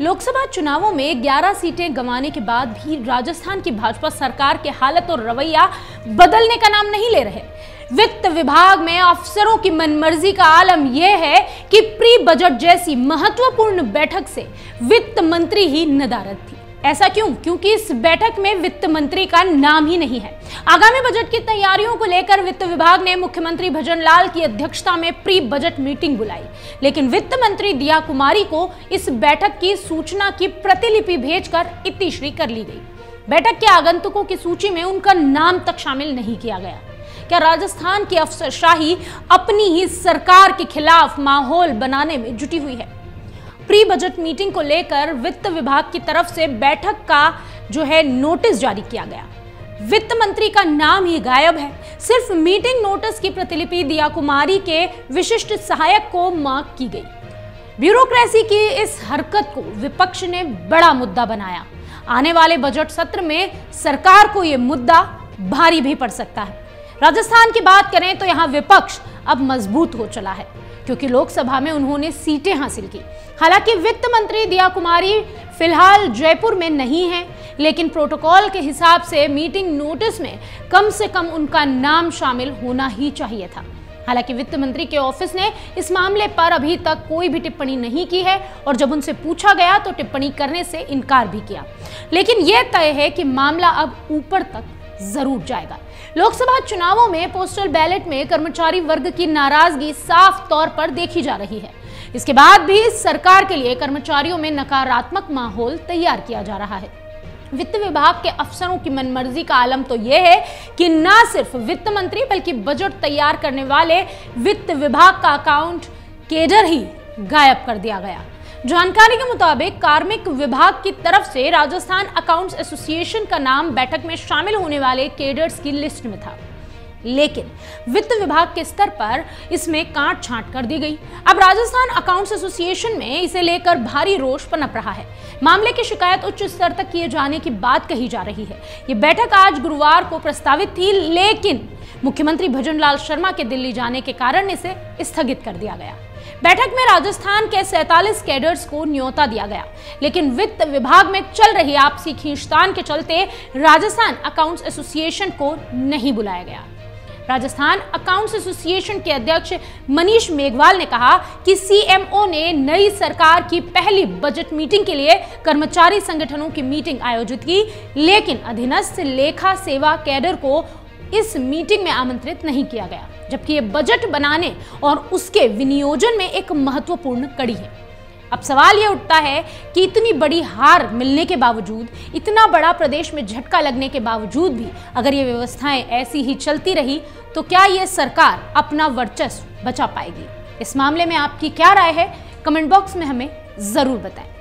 लोकसभा चुनावों में 11 सीटें गंवाने के बाद भी राजस्थान की भाजपा सरकार के हालत और रवैया बदलने का नाम नहीं ले रहे। वित्त विभाग में अफसरों की मनमर्जी का आलम यह है कि प्री बजट जैसी महत्वपूर्ण बैठक से वित्त मंत्री ही नदारद थी। ऐसा क्यों? क्योंकि इस बैठक में वित्त मंत्री का नाम ही नहीं है। आगामी बजट की तैयारियों को लेकर वित्त विभाग ने मुख्यमंत्री भजनलाल की अध्यक्षता में प्री बजट मीटिंग बुलाई, लेकिन वित्त मंत्री दिया कुमारी को इस बैठक की सूचना की प्रतिलिपि भेजकर इतिश्री कर ली गई। बैठक के आगंतुकों की सूची में उनका नाम तक शामिल नहीं किया गया। क्या राजस्थान की अफसरशाही अपनी ही सरकार के खिलाफ माहौल बनाने में जुटी हुई है? प्री बजट मीटिंग को लेकर वित्त विभाग की तरफ से बैठक का नोटिस जारी किया गया। वित्त मंत्री का नाम ही गायब है। सिर्फ मीटिंग नोटिस की प्रतिलिपि दिया कुमारी के विशिष्ट सहायक को मार्क की गई। ब्यूरोक्रेसी की इस हरकत को विपक्ष ने बड़ा मुद्दा बनाया। आने वाले बजट सत्र में सरकार को यह मुद्दा भारी भी पड़ सकता है। राजस्थान की बात करें तो यहां विपक्ष अब मजबूत हो चला है, क्योंकि लोकसभा में उन्होंने सीटें हासिल की। हालांकि वित्त मंत्री दिया कुमारी फिलहाल जयपुर में नहीं है, लेकिन प्रोटोकॉल के हिसाब से मीटिंग नोटिस में कम से कम उनका नाम शामिल होना ही चाहिए था। हालांकि वित्त मंत्री के ऑफिस ने इस मामले पर अभी तक कोई भी टिप्पणी नहीं की है, और जब उनसे पूछा गया तो टिप्पणी करने से इनकार भी किया। लेकिन यह तय है कि मामला अब ऊपर तक जरूर जाएगा। लोकसभा चुनावों में पोस्टल बैलेट में कर्मचारी वर्ग की नाराजगी साफ तौर पर देखी जा रही है। इसके बाद भी सरकार के लिए कर्मचारियों में नकारात्मक माहौल तैयार किया जा रहा है। वित्त विभाग के अफसरों की मनमर्जी का आलम तो यह है कि न सिर्फ वित्त मंत्री बल्कि बजट तैयार करने वाले वित्त विभाग का अकाउंट केडर ही गायब कर दिया गया। जानकारी के मुताबिक कार्मिक विभाग की तरफ से राजस्थान अकाउंट्स एसोसिएशन का नाम बैठक में शामिल होने वाले केडर्स की लिस्ट में था, लेकिन वित्त विभाग के स्तर पर इसमें काट छांट कर दी गई। अब राजस्थान अकाउंट्स एसोसिएशन में इसे लेकर भारी रोष पनप रहा है। मामले की शिकायत उच्च स्तर तक किए जाने की बात कही जा रही है। ये बैठक आज गुरुवार को प्रस्तावित थी, लेकिन मुख्यमंत्री भजनलाल शर्मा के दिल्ली जाने के कारण इसे स्थगित कर दिया गया। बैठक में राजस्थान के 47 कैडर्स को न्योता दिया गया, लेकिन वित्त विभाग में चल रही आपसी खींचतान के चलते राजस्थान अकाउंट्स एसोसिएशन को नहीं बुलाया गया। राजस्थान अकाउंट्स एसोसिएशन के अध्यक्ष मनीष मेघवाल ने कहा कि सीएमओ ने नई सरकार की पहली बजट मीटिंग के लिए कर्मचारी संगठनों की मीटिंग आयोजित की, लेकिन अधीनस्थ लेखा सेवा कैडर को इस मीटिंग में आमंत्रित नहीं किया गया, जबकि ये बजट बनाने और उसके विनियोजन में एक महत्वपूर्ण कड़ी है। अब सवाल ये उठता है कि इतनी बड़ी हार मिलने के बावजूद, इतना बड़ा प्रदेश में झटका लगने के बावजूद भी अगर ये व्यवस्थाएं ऐसी ही चलती रही तो क्या ये सरकार अपना वर्चस्व बचा पाएगी? इस मामले में आपकी क्या राय है? कमेंट बॉक्स में हमें जरूर बताएं।